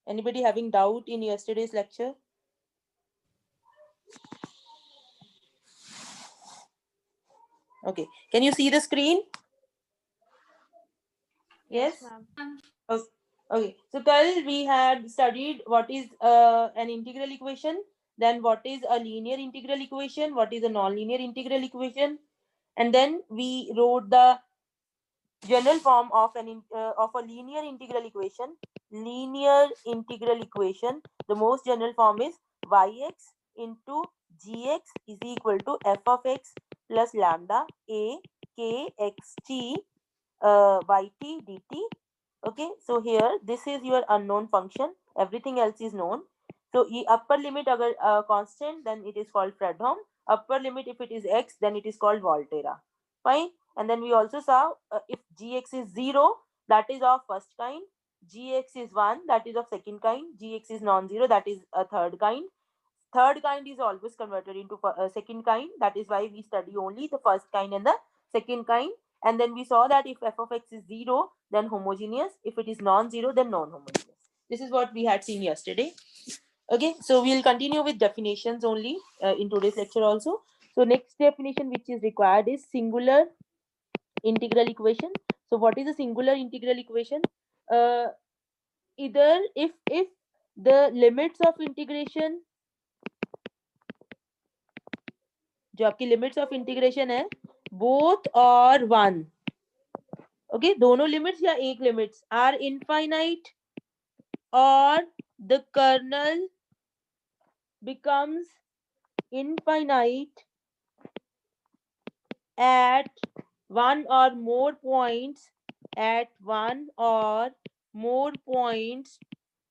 Anybody having doubt in yesterday's lecture? Okay. Can you see the screen? Yes, ma'am. Okay. So, Kal, we had studied what is an integral equation, then what is a linear integral equation, what is a non-linear integral equation, and then we wrote the general form of of a linear integral equation. Linear integral equation, the most general form is yx into gx is equal to f of x plus lambda a k x t yt dt. Okay, so here this is your unknown function, everything else is known. So upper limit agar constant, then it is called Fredholm. Upper limit, if it is x, then it is called Volterra. Fine. And then we also saw if gx is 0, that is of first kind. Gx is 1, that is of second kind. Gx is non-zero, that is a third kind. Third kind is always converted into second kind. That is why we study only the first kind and the second kind. And then we saw that if f of x is 0, then homogeneous. If it is non-zero, then non-homogeneous. This is what we had seen yesterday. Okay, so we'll continue with definitions only in today's lecture also. So next definition which is required is singular integral equation. So what is a singular integral equation? Either if the limits of integration, जो आपकी limits of integration है, both और one, okay, दोनों limits या एक limits are infinite और the kernel becomes infinite at one or more points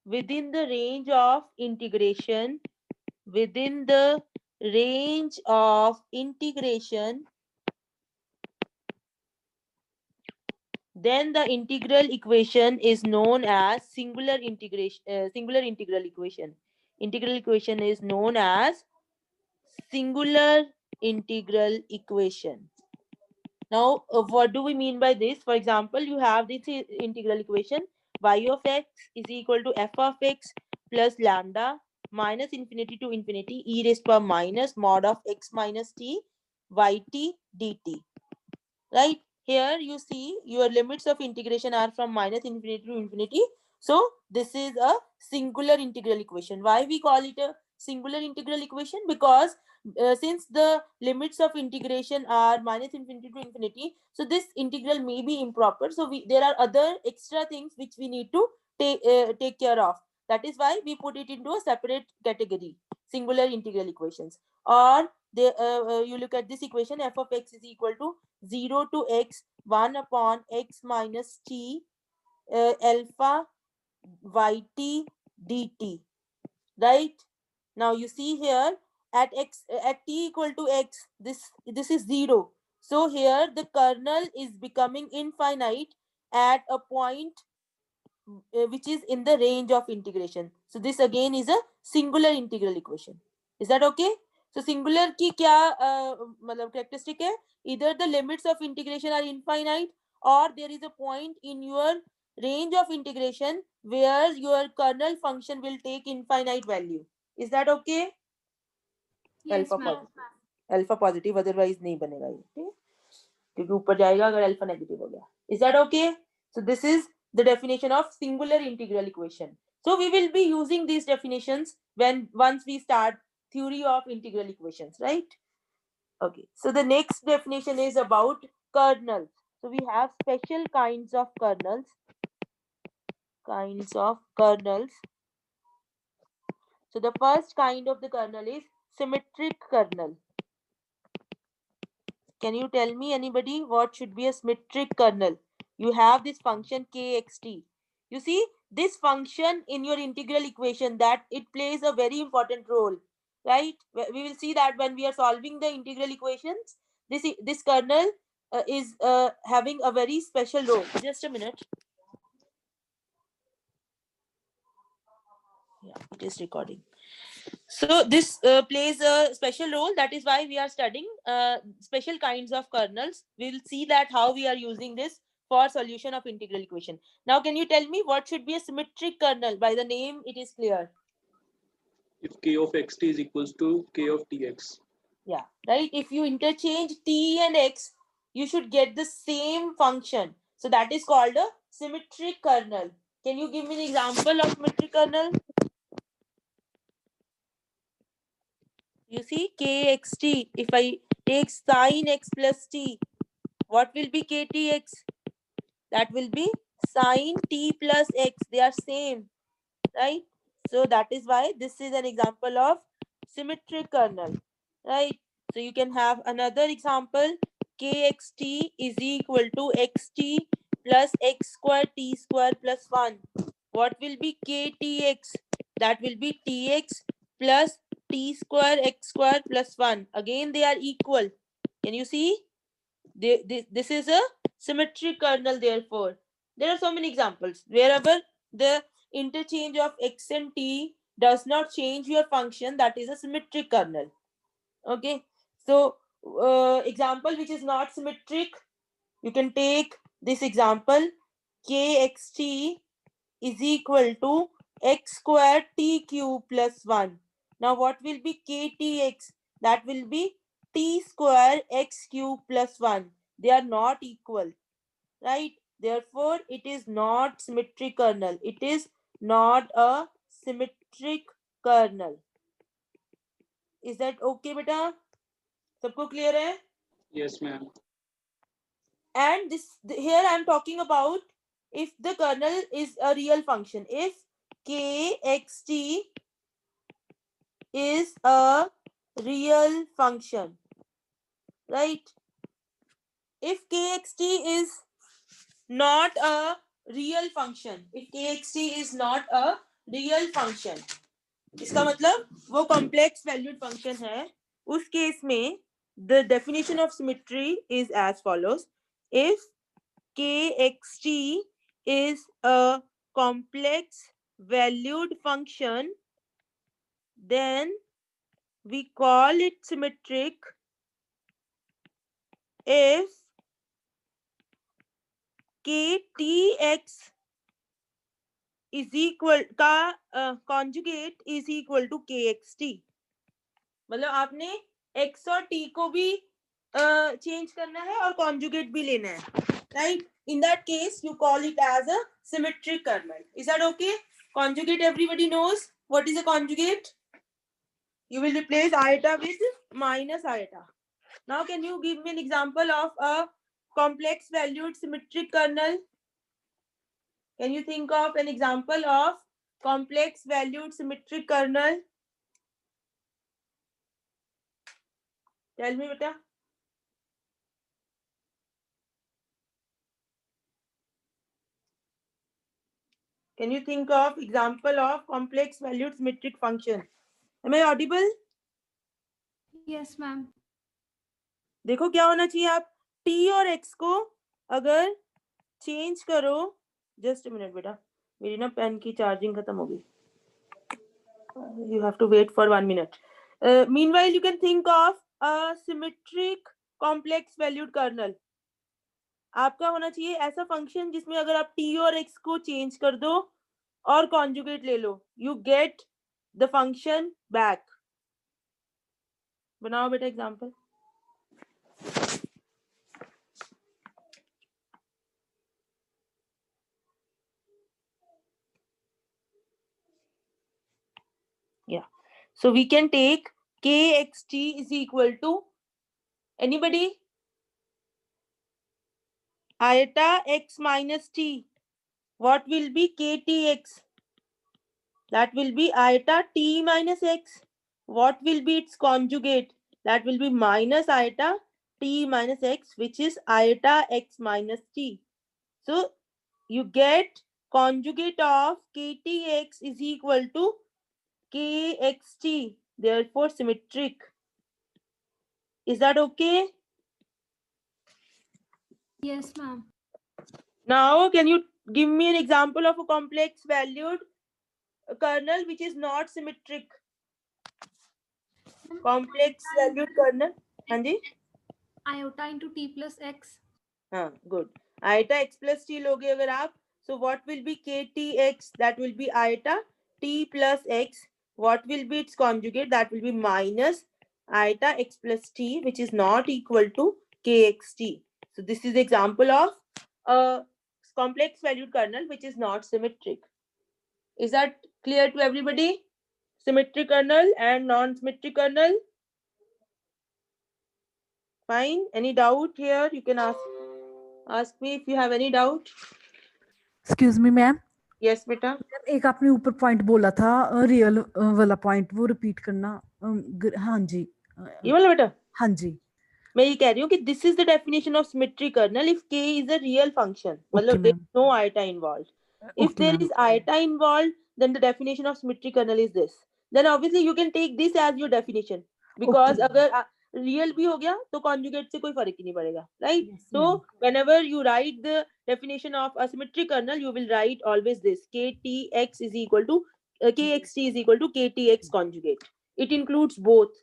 within the range of integration within the range of integration, then the integral equation is known as singular integral equation. Integral equation is known as singular integral equation. Now, what do we mean by this? For example, you have this integral equation: y of x is equal to f of x plus lambda minus infinity to infinity e raised to power minus mod of x minus t yt dt. Right? Here you see your limits of integration are from minus infinity to infinity. So this is a singular integral equation. Why we call it a singular integral equation? Because since the limits of integration are minus infinity to infinity, so this integral may be improper. So there are other extra things which we need to take care of. That is why we put it into a separate category, singular integral equations. Or you look at this equation: f of x is equal to 0 to x 1 upon x minus t alpha yt dt. Right? Now you see here at x at t equal to x, this is 0. So here the kernel is becoming infinite at a point which is in the range of integration. So this again is a singular integral equation. Is that okay? So singular की क्या मतलब characteristic है? Either the limits of integration are infinite, or there is a point in your range of integration where your kernel function will take infinite value. Is that okay? Yes, Alpha ma'am. positive. Alpha positive, otherwise नहीं बनेगा ये, ठीक है? क्योंकि ऊपर जाएगा अगर alpha negative हो गया. Is that okay? So this is the definition of singular integral equation. So we will be using these definitions once we start theory of integral equations, right? Okay, so the next definition is about kernels. So we have special kinds of kernels. So the first kind of the kernel is symmetric kernel. Can you tell me, anybody, what should be a symmetric kernel? You have this function kxt. You see this function in your integral equation, that it plays a very important role, right? We will see that when we are solving the integral equations, this kernel is having a very special role. Just a minute. Yeah, it is recording. So this plays a special role. That is why we are studying special kinds of kernels. We will see that how we are using this for solution of integral equation. Now, can you tell me what should be a symmetric kernel? By the name, it is clear. If k of xt is equals to k of tx. Yeah, right. If you interchange t and x, you should get the same function. So that is called a symmetric kernel. Can you give me an example of symmetric kernel? You see kxt. If I take sine x plus t, what will be ktx? That will be sine t plus x. They are same, right? So that is why this is an example of symmetric kernel, right? So you can have another example. Kxt is equal to xt plus x square t square plus 1. What will be ktx? That will be tx plus t square x square plus 1. Again, they are equal. Can you see? This is a symmetric kernel. Therefore, there are so many examples wherever the interchange of x and t does not change your function, that is a symmetric kernel. Okay, so example which is not symmetric, you can take this example. Kxt is equal to x square t cube plus 1. Now what will be ktx? That will be t square x cube plus 1. They are not equal, right? Therefore, it is not symmetric kernel. It is not a symmetric kernel. Is that okay, beta? सबको clear है? Yes, ma'am. And here I am talking about if the kernel is a real function. If kxt is a real function, right? If kxt is not a real function, if kxt is not a real function, इसका मतलब वो complex valued function है, उस case में the definition of symmetry is as follows. If kxt is a complex valued function, then we call it symmetric if ktx is equal का conjugate is equal to kxt. मतलब आपने x और t को भी change करना है और conjugate भी लेना है, right? In that case, you call it as a symmetric kernel. Is that okay? Conjugate, everybody knows what is a conjugate. You will replace iota with minus iota. Now, can you give me an example of a complex valued symmetric kernel? Can you think of an example of complex valued symmetric kernel? Tell me, beta. Can you think of example of complex valued symmetric function? Am I audible? Yes, ma'am. देखो क्या होना चाहिए, आप t और x को अगर change करो, just a minute बेटा, मेरी ना पेन की चार्जिंग खत्म हो गई. You have to wait for 1 minute. Meanwhile, you can think of a symmetric complex valued kernel. आपका होना चाहिए ऐसा फंक्शन जिसमें अगर आप t और x को चेंज कर दो और कॉन्जुगेट ले लो, you get the function back. बनाओ बेटा example. Yeah, so we can take kxt is equal to, anybody? Iota x minus t. What will be ktx? That will be iota t minus x. What will be its conjugate? That will be minus iota t minus x, which is iota x minus t. So you get conjugate of ktx is equal to kxt. Therefore symmetric. Is that okay? Yes, ma'am. Now can you give me an example of a complex valued kernel which is not symmetric? Complex valued kernel. Hanji? Iota into t plus x. हाँ, good. Iota x plus t लोगे अगर आप, so what will be ktx? That will be iota t plus x. What will be its conjugate? That will be minus iota x plus t, which is not equal to kxt. So this is example of a complex valued kernel which is not symmetric. Is that clear to everybody? Symmetric kernel and non-symmetric kernel. Fine. Any doubt here? You can ask me if you have any doubt. Excuse me ma'am, Yes, beta. एक आपने ऊपर point बोला था real वाला point, वो repeat करना। हाँ जी, ये वाला बेटा, हाँ जी। मैं ये कह रही हूँ कि this is the definition of symmetry kernel if k is a real function, मतलब there ma'am, is no iota involved. If okay there ma'am, is iota involved, then the definition of symmetry kernel is this. Then obviously you can take this as your definition, because Okay. अगर real भी हो गया तो conjugate से कोई फर्क ही नहीं पड़ेगा, right? Yes, So ma'am. whenever you write the definition of a symmetry kernel, you will write always this: ktx is equal to kxt is equal to ktx conjugate. It includes both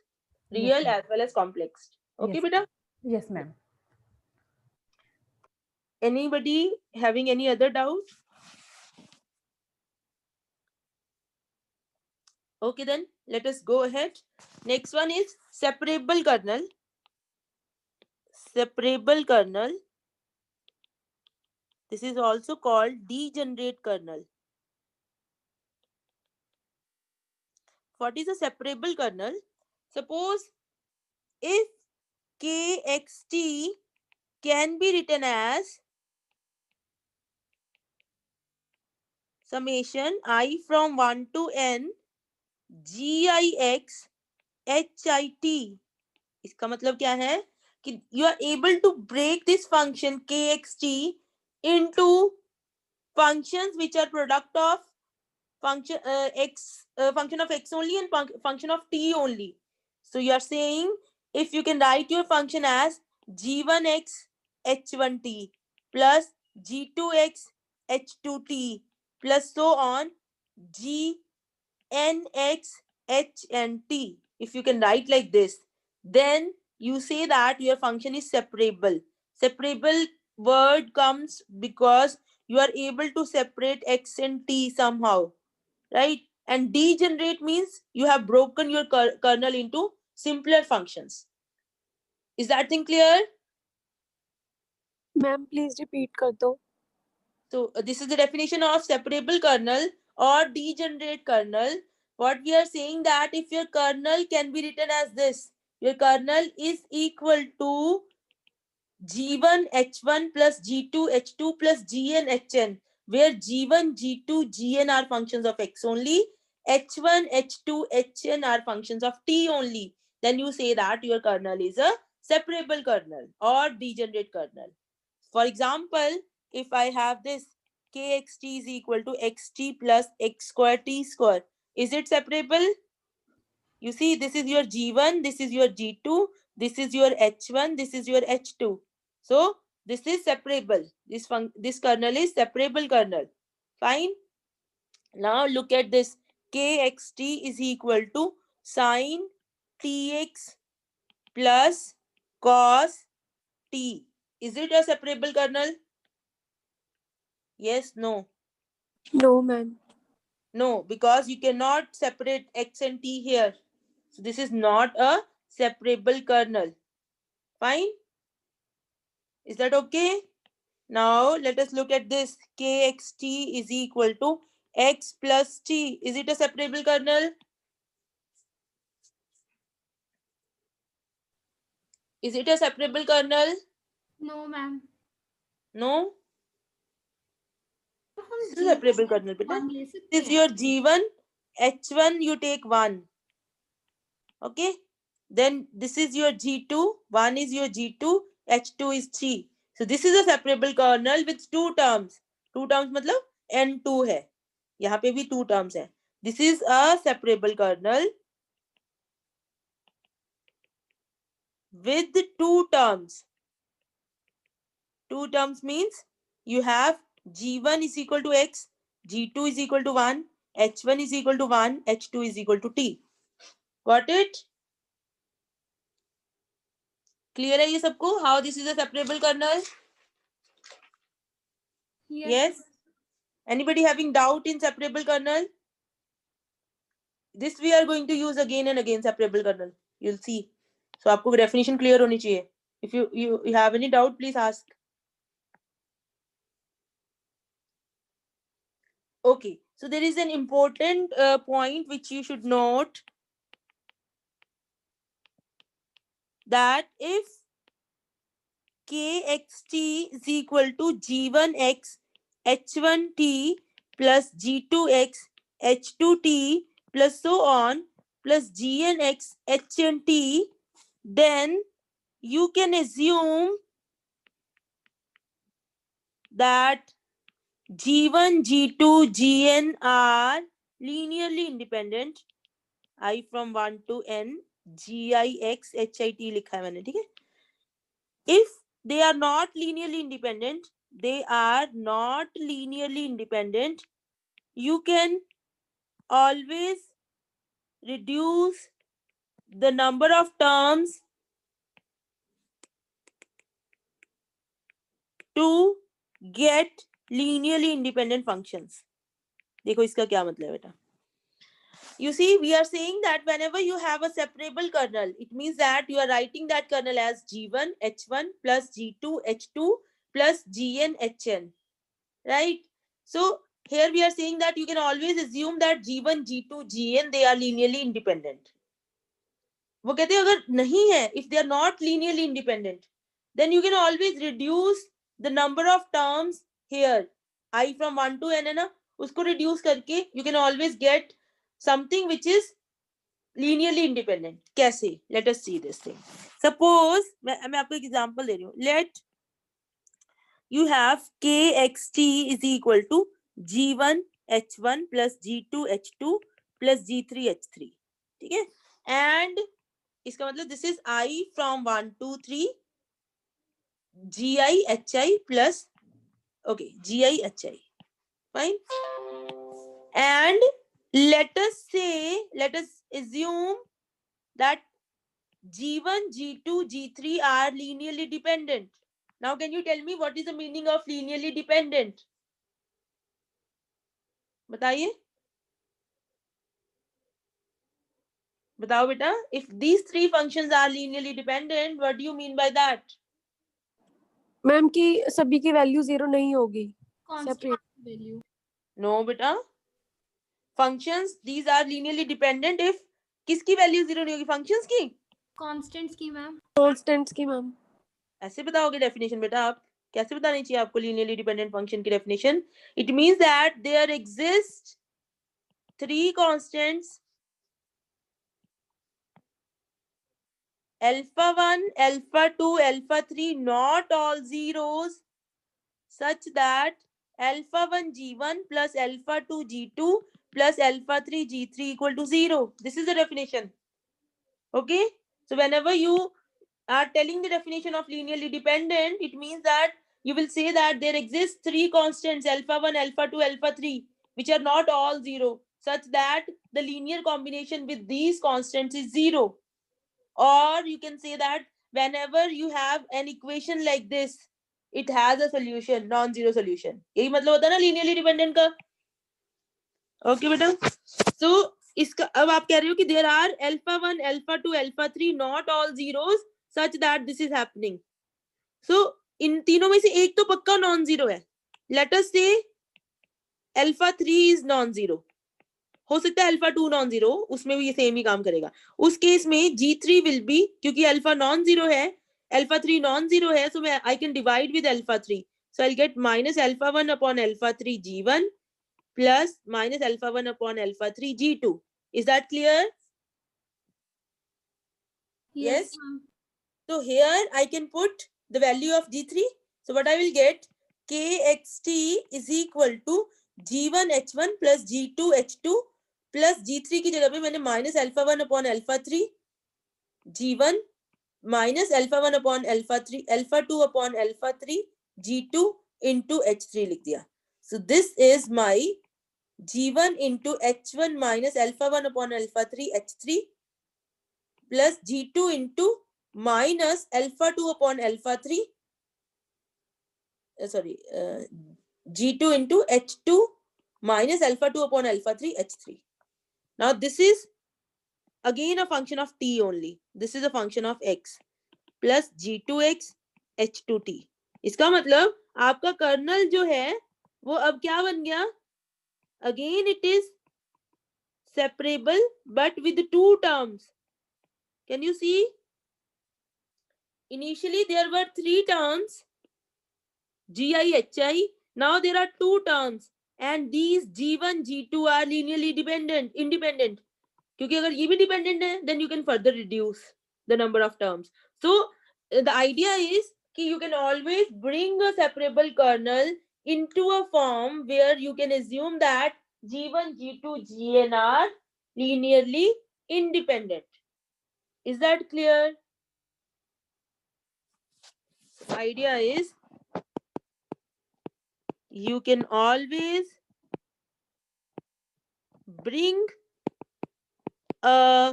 real ma'am. as well as complex. Okay, Yes. beta? Yes, ma'am. Anybody having any other doubt? Okay, then let us go ahead. Next one is separable kernel. Separable kernel. This is also called degenerate kernel. What is a separable kernel? Suppose if kxt can be written as summation I from 1 to n gix hit. इसका मतलब क्या है कि you are able to break this function kxt into functions which are product of function function of x only and function of t only. So you are saying if you can write your function as g1x h1t plus g2x h2t plus so on gnx h and t. If you can write like this, then you say that your function is separable. Separable word comes because you are able to separate x and t somehow, right? And degenerate means you have broken your kernel into simpler functions. Is that thing clear? Ma'am please repeat कर दो। So this is the definition of separable kernel or degenerate kernel. What we are saying that if your kernel can be written as this, your kernel is equal to g1 h1 plus g2 h2 plus gn hn, where g1 g2 gn are functions of x only, h1 h2 hn are functions of t only. Then you say that your kernel is a separable kernel or degenerate kernel. For example, if I have this kxt is equal to xt plus x square t square, is it separable? You see, this is your g1, this is your g2, this is your h1, this is your h2. So this is separable. This kernel is separable kernel. Fine. Now look at this. Kxt is equal to sine tx plus cos t. Is it a separable kernel? Yes, no. No ma'am. No, because you cannot separate x and t here. So this is not a separable kernel. Fine. Is that okay? Now let us look at this. Kxt is equal to x plus t. Is it a separable kernel? Is it a separable kernel? No, ma'am. No. तो हम This is a separable kernel, beta. One ले सकते This is हैं your G1, H1 you take 1. Okay. Then this is your G2, 1 is your G2, H2 is 3. So this is a separable kernel with two terms. Two terms मतलब N2 है. यहाँ पे भी two terms है. This is a separable kernel with two terms. Two terms means you have G1 is equal to X, G2 is equal to 1, H1 is equal to 1, H2 is equal to T. Got it? Clear है ये सबको? How this is a separable kernel? Yes. Anybody having doubt in separable kernel? This we are going to use again and again, separable kernel. You'll see. So आपको definition clear होनी चाहिए. If you have any doubt, please ask. Okay. So there is an important point which you should note, that if kxt is equal to g1x h1t plus g2x h2t plus so on plus gnx hnt, then you can assume that g1 g2 gn are linearly independent. I from 1 to n gix hit लिखा है मैंने, ठीक है. If they are not linearly independent, you can always reduce the number of terms to get linearly independent functions. देखो इसका क्या मतलब है बेटा. You see, we are saying that whenever you have a separable kernel, it means that you are writing that kernel as G1 H1 plus G2 H2 plus Gn Hn, right? So here we are saying that you can always assume that G1 G2 Gn they are linearly independent. वो कहते हैं अगर नहीं है, if they are not linearly independent, then you can always reduce the number of terms here. I from 1 to n है ना, उसको reduce करके you can always get something which is linearly independent. कैसे? Let us see this thing. Suppose मैं आपको एक example दे रही हूँ. Let you have kxt is equal to g1 h1 plus g2 h2 plus g3 h3. ठीक है? And इसका मतलब this is I from 1 to 3 gi hi plus okay gi hi. Fine. And let us assume that G1, G2, G3 are linearly dependent. Now can you tell me what is the meaning of linearly dependent? बताइए. बताओ बेटा. If these three functions are linearly dependent, what do you mean by that? Ma'am की सभी की value 0 नहीं होगी. constant Separate. value. No बेटा. Functions these are linearly dependent if किसकी वैल्यू 0 नहीं होगी? functions की. constants की मैम. Constants की मैम. ऐसे बताओगे डेफिनेशन बेटा. आप कैसे बतानी चाहिए आपको linearly dependent function की definition? It means that there exist three constants alpha 1, alpha 2, alpha 3, not all zeros, such that alpha 1 G1 plus alpha 2 G2 plus alpha 3 G3 equal to 0. This is the definition. Okay. So whenever you are telling the definition of linearly dependent, it means that you will say that there exist three constants alpha 1, alpha 2, alpha 3, which are not all 0, such that the linear combination with these constants is 0. Or you can say that whenever you have an equation like this, it has a solution, non-zero solution. यही मतलब होता है ना linearly dependent का. Okay बेटा. So इसका अब आप कह रहे हो कि there are alpha 1, alpha 2, alpha 3, not all zeros, such that this is happening. So इन तीनों में से एक तो पक्का non-zero है. Let us say alpha 3 is non-zero. हो सकता है अल्फा 2 नॉन जीरो, उसमें भी ये सेम ही काम करेगा. उस केस में G3 विल बी, क्योंकि अल्फा नॉन जीरो है, alpha 3 non-zero है, so I can divide with alpha 3. So I'll get minus alpha 1 upon alpha 3 G1 plus minus alpha 1 upon alpha 3 G2. Is that clear? Yes. ma'am. So here I can put the value of G3. So what I will get, KXT is equal to G1 H1 plus G2 H2 plus G3 की जगह पे मैंने minus alpha 1 upon alpha 3 G1 minus alpha 1 upon alpha 3 alpha 2 upon alpha 3 G2 into H3 लिख दिया. So this is my G1 into H1 minus alpha 1 upon alpha 3 H3 plus G2 into minus alpha 2 upon alpha 3 G2 into H2 minus alpha 2 upon alpha 3 H3. Now this is again a function of t only. This is a function of x plus G2x H2t. इसका मतलब आपका colonel जो है वो अब क्या बन गया? Again it is separable but with two terms. Can you see? Initially there were three terms, Gi, Hi. Now there are two terms and these G1, G2 are linearly independent. क्योंकि अगर ये भी dependent है, then you can further reduce the number of terms. So the idea is कि you can always bring a separable kernel into a form where you can assume that G1, G2, Gn are linearly independent. Is that clear? Idea is you can always bring a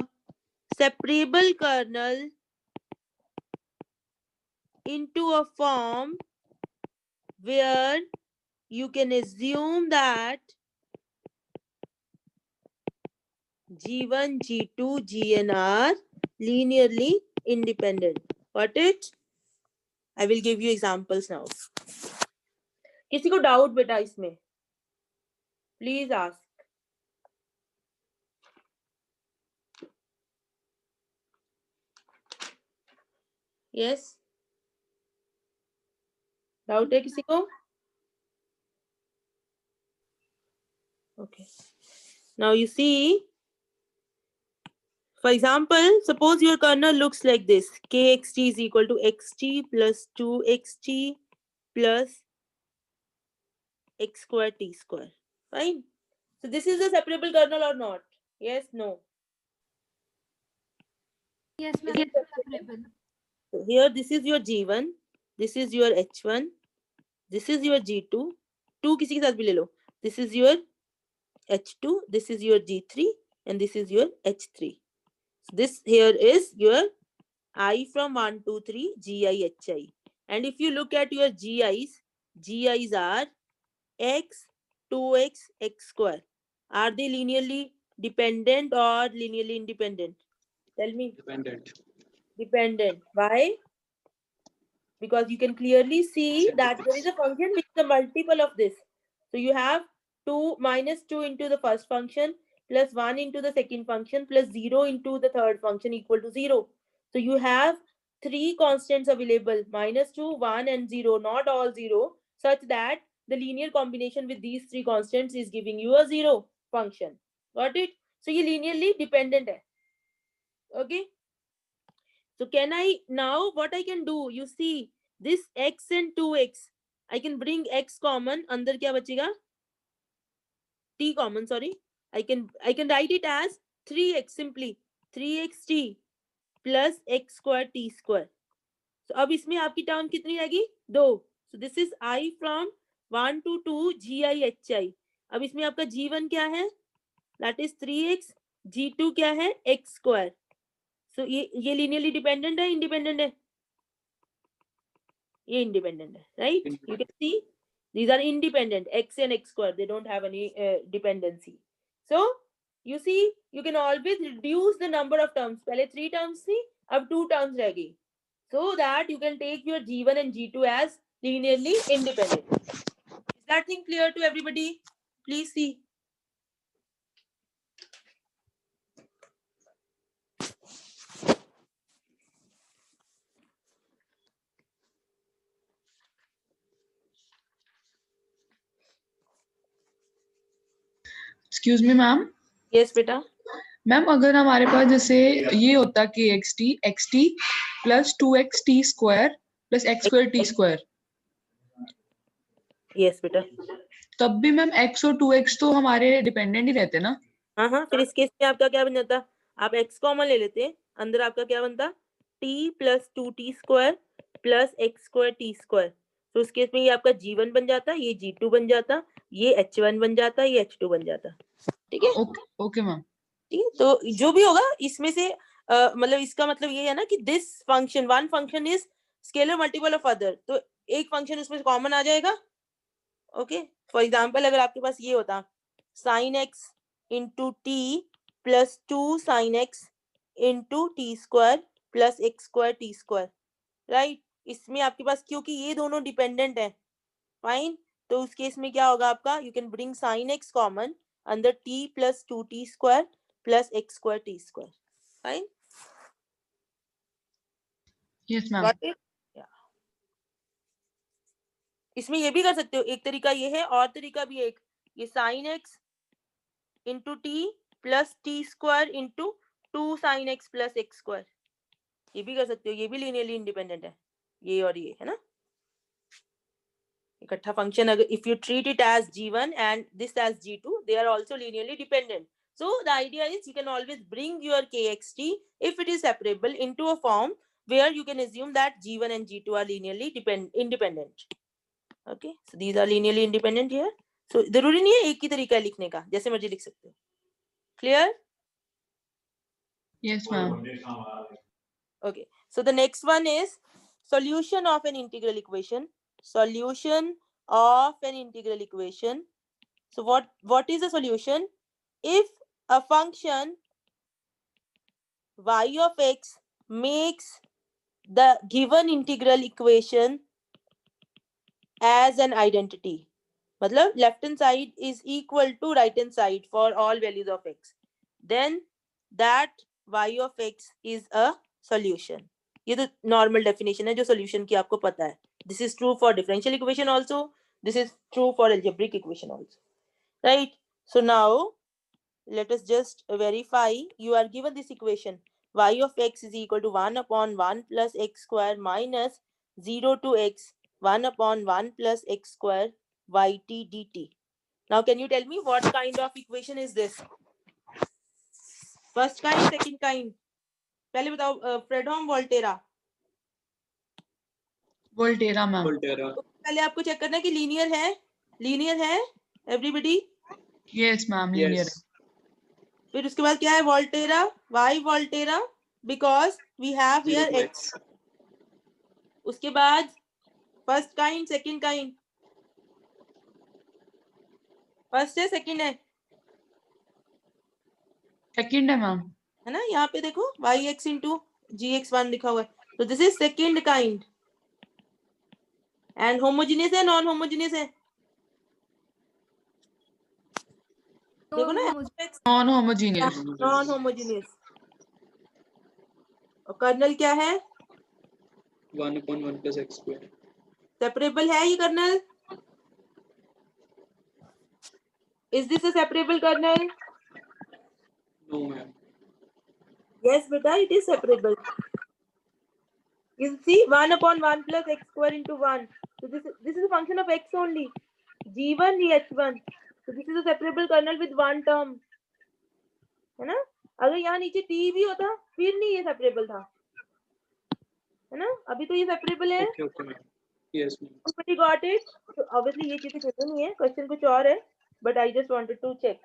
separable kernel into a form where you can assume that G1, G2, Gn are linearly independent. Got it? I will give you examples now. किसी को doubt बेटा इसमें? Please ask. Yes? Doubt है किसी को? Okay. Now you see, for example, suppose your kernel looks like this. Kxt is equal to xt plus 2xt plus x square t square. Fine. So this is a separable kernel or not? Yes, no. Yes, ma'am. It's separable. So here this is your G1, this is your H1, this is your G2. 2 किसी के साथ भी ले लो. This is your H2, this is your G3 and this is your H3. So this here is your I from 1, 2, 3 Gi, Hi. And if you look at your Gi's are x, 2x, x square. Are they linearly dependent or linearly independent? Tell me. Dependent. Dependent. Why? Because you can clearly see that there is a function which is a multiple of this. So you have 2 minus 2 into the first function plus 1 into the second function plus 0 into the third function equal to 0. So you have three constants available, minus 2, 1 and 0, not all 0, such that the linear combination with these three constants is giving you a 0 function. Got it? So you linearly dependent hai. Okay? So can I now what I can do? You see this x and 2x. I can bring x common. अंदर क्या बचेगा? T common. Sorry. I can write it as 3x simply. 3xt plus x square t square. So अब इसमें आपकी term कितनी रहेगी? 2. So this is I from 1 to 2 Gi Hi. अब इसमें आपका G1 क्या है? That is 3x. G2 क्या है? X square. So ये linearly dependent है, independent है? ये independent है, right? You can see these are independent, x and x square. They don't have any dependency. So you see, you can always reduce the number of terms. पहले 3 terms थी, अब 2 terms रह गई. So that you can take your G1 and G2 as linearly independent. Is that thing clear to everybody? Please see. Excuse me ma'am, yes बेटा, ma'am अगर हमारे पास जैसे ये होता कि x T plus 2x t square plus x square t square, yes बेटा, तब भी मैम x और 2x तो हमारे डिपेंडेंट ही रहते ना? हाँ हाँ, फिर इस केस में आपका क्या बन जाता, आप x कॉमन ले लेते, अंदर आपका क्या बनता, t plus 2t square plus x square t square. तो उस केस में ये आपका g1 बन जाता, ये g2 बन जाता, ये h1 बन जाता, ये h2 बन जाता। ठीक है, ओके मैम। ठीक है, तो जो भी होगा इसमें से मतलब इसका मतलब ये है ना कि this function, one function is scalar multiple of other, तो एक फंक्शन उसमें कॉमन आ जाएगा। ओके, फॉर एग्जांपल अगर आपके पास ये होता sin x into T plus 2 sin x into T square plus x square T square, right, इसमें आपके पास क्योंकि ये दोनों डिपेंडेंट है, फाइन, तो उस केस में क्या होगा आपका, you can bring sin x common अंदर t plus 2t square plus x square T square, fine, yes ma'am. Got it. इसमें ये भी कर सकते हो, एक तरीका ये है और तरीका भी एक, ये sin x into T plus T square into 2 sin x plus x square, ये भी कर सकते हो, ये भी लीनियरली इंडिपेंडेंट है, ये और ये है ना, इकट्ठा फंक्शन अगर if you treat it as g1 and this as g2 they are also linearly dependent, so the idea is you can always bring your kxt if it is separable into a form where you can assume that g1 and g2 are linearly independent. Okay, so these are linearly independent here, so जरूरी नहीं है एक ही तरीका है लिखने का, जैसे मर्जी लिख सकते हो, clear? Yes ma'am. Okay, so the next one is solution of an integral equation. Solution of an integral equation. So what is the solution? If a function y of x makes the given integral equation as an identity, मतलब left hand side is equal to right hand side for all values of x, then that y of x is a solution. ये तो normal definition है जो solution की आपको पता है, this is true for differential equation also, this is true for algebraic equation also, right? So now let us just verify. You are given this equation, y of x is equal to 1 upon 1 plus x square minus 0 to x 1 upon 1 plus x square yt dt. Now can you tell me what kind of equation is this? First kind, second kind? पहले बताओ, Fredholm Volterra? Volterra ma'am. Volterra. तो पहले आपको check करना है कि linear है, linear है everybody? Yes ma'am, linear. Yes. फिर उसके बाद क्या है, Volterra, why Volterra, because we have 0 here to x. x. उसके बाद first kind, second kind? First है सेकंड है? सेकंड है मैम। है ना, यहाँ पे देखो y x into g x one लिखा हुआ है, तो this is second kind. And homogeneous है नॉन होमोजीनियस है? देखो ना, नॉन होमोजीनियस। Non homogeneous. और कर्नल क्या है? 1 upon 1 plus x square. Separable है ये kernel? Is this a separable kernel? No, ma'am. Yes, beta, it is separable. You see, 1 upon 1 plus x square into 1. So this is a function of x only. g1 h1. So this is a separable kernel with one term. है ना? अगर यहाँ नीचे t भी होता फिर नहीं ये separable था, है ना? अभी तो ये separable है. Okay, okay, ma'am. Yes, ma'am. Everybody got it? So obviously ये चीजें क्लियर नहीं है, क्वेश्चन कुछ और है, but I just wanted to check.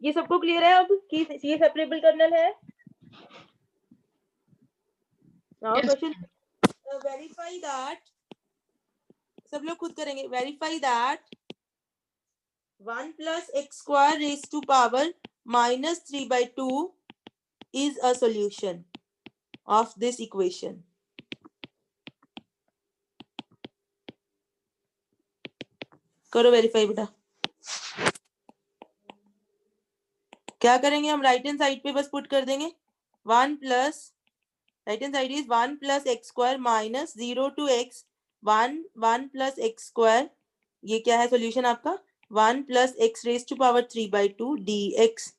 ये सबको क्लियर है अब कि ये separable kernel है? Now question, verify that, सब लोग खुद करेंगे, verify that 1 plus x square raised to power minus 3 by 2 is a solution of this equation. करो वेरीफाई बेटा। क्या करेंगे हम, राइट हैंड साइड पे बस पुट कर देंगे 1 plus, right hand side is 1 plus x square minus 0 to x 1 1 plus x square, ये क्या है सॉल्यूशन आपका, 1 plus x raised to power 3 by 2 dx.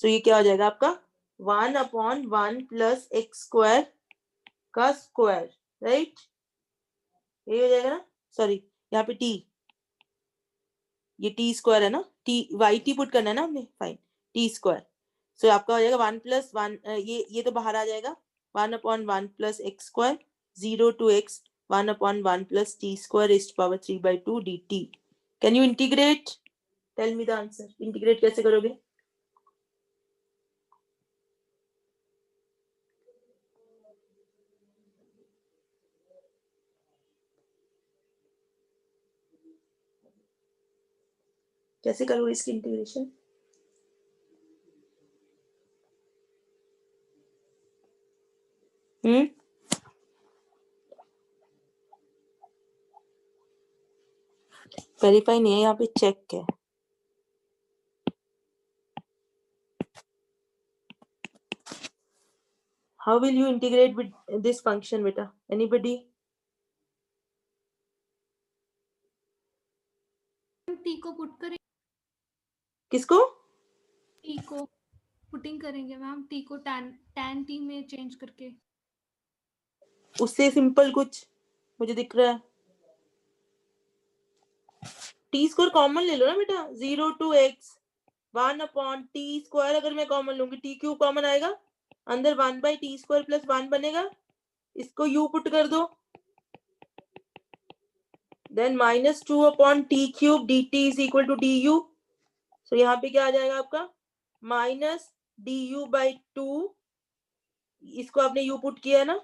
So ये क्या हो जाएगा आपका 1 upon 1 plus x square का स्क्वायर, राइट? ये हो जाएगा ना, सॉरी यहाँ पे t, ये t स्क्वायर है ना, t y t पुट करना है ना हमने, फाइन, t स्क्वायर. सो आपका हो जाएगा 1 प्लस 1, ये तो बाहर आ जाएगा, 1 upon 1 plus x square 0 to x 1 upon 1 plus t square raised to power 3 by 2 dt. Can you integrate? Tell me the answer. Integrate कैसे करोगे? कैसे करोगे इसकी इंटीग्रेशन? वेरीफाई नहीं है, यहाँ पे चेक है. How will you integrate with this function, beta? Anybody? T को पुट करें, किसको? टी को पुटिंग करेंगे मैम, टी को tan टी में चेंज करके. उससे सिंपल कुछ मुझे दिख रहा है. टी स्क्वायर कॉमन ले लो ना बेटा, 0 to x 1 upon t square अगर मैं कॉमन लूंगी, t क्यूब कॉमन आएगा, अंदर 1 by t स्क्वायर प्लस 1 बनेगा, इसको u पुट कर दो, then minus 2 upon t cube dt is equal to du. So यहाँ पे क्या आ जाएगा आपका माइनस du by 2, इसको आपने u पुट किया है ना,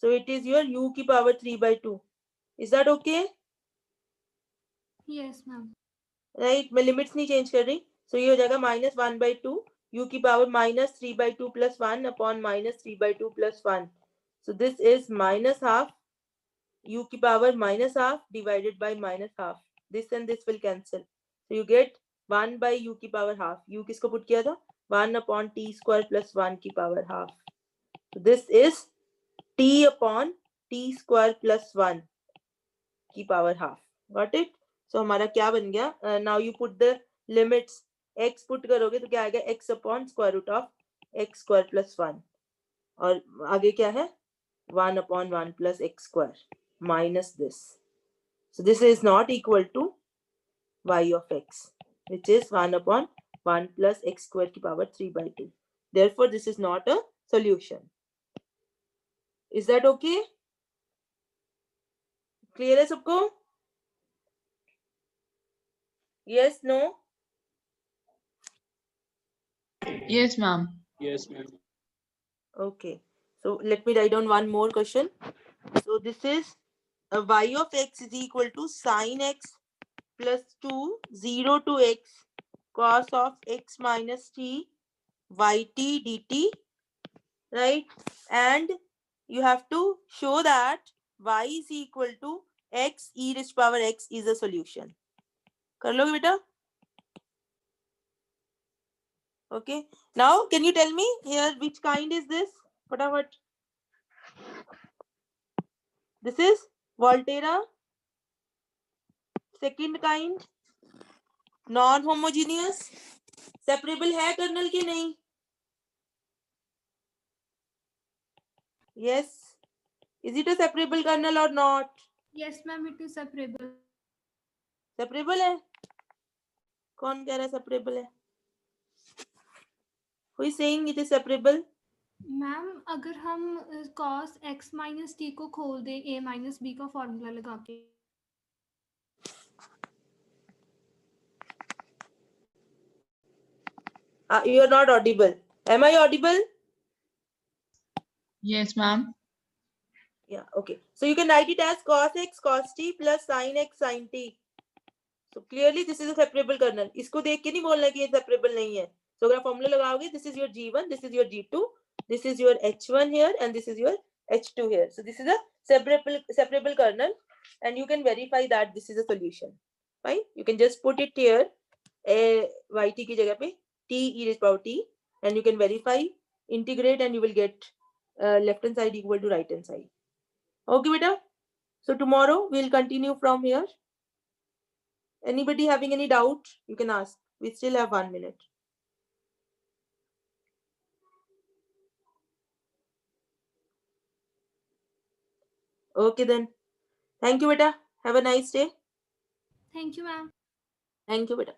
so it is your u की power 3 by 2. Is that okay? Yes ma'am. Right, मैं लिमिट्स नहीं चेंज कर रही. सो ये हो जाएगा माइनस 1 by 2 u की power minus 3 by 2 plus 1 upon minus 3 by 2 plus 1. So this is minus half u की power minus half divided by minus half. This and this will cancel, so you get 1 by u की power half. u किसको put किया था? 1 upon t square plus 1 की power half. This is t upon t square plus 1 की power half. Got it? So हमारा क्या बन गया? Now you put the limits. x put करोगे तो क्या आएगा? x upon square root of x square plus 1, और आगे क्या है? 1 upon 1 plus x square minus this. So this is not equal to y of x, which is 1 upon 1 plus x square की power 3 by 2. Therefore, this is not a solution. Is that okay? Clear है सबको? Yes, no? Yes, ma'am. Yes, ma'am. Okay. So let me write down one more question. So this is y of x is equal to sin x plus 2 0 to x cos of x minus t yt dt, right? And you have to show that y is equal to x e raised to power x is a solution. कर लोगे बेटा? Okay. Now can you tell me here which kind is this? फटाफट. This is Volterra. Second kind, non-homogeneous. Separable है colonel के नहीं? Yes. Is it a separable kernel or not? Yes ma'am, it is separable. Separable है? कौन कह रहा है separable है? Who is saying it is separable? Ma'am अगर हम cos x माइनस टी को खोल दें a माइनस बी का फॉर्मूला लगा के. You are not audible. Am I audible? Yes, ma'am. Yeah, okay. So you can write it as cos x cos t plus sin x sin t. So clearly this is a separable kernel. इसको देख के नहीं बोलना कि ये separable नहीं है. So अगर आप फॉर्मूला लगाओगे, this is your G1, this is your G2, this is your H1 here, and this is your H2 here. So this is a separable kernel, and you can verify that this is a solution. Fine. You can just put it here, yt की जगह पे t e raised to power t, and you can verify, integrate, and you will get left hand side equal to right hand side. Okay, beta. So tomorrow we'll continue from here. Anybody having any doubt? You can ask. We still have 1 minute. Okay then. Thank you, beta. Have a nice day. Thank you, ma'am. Thank you, beta.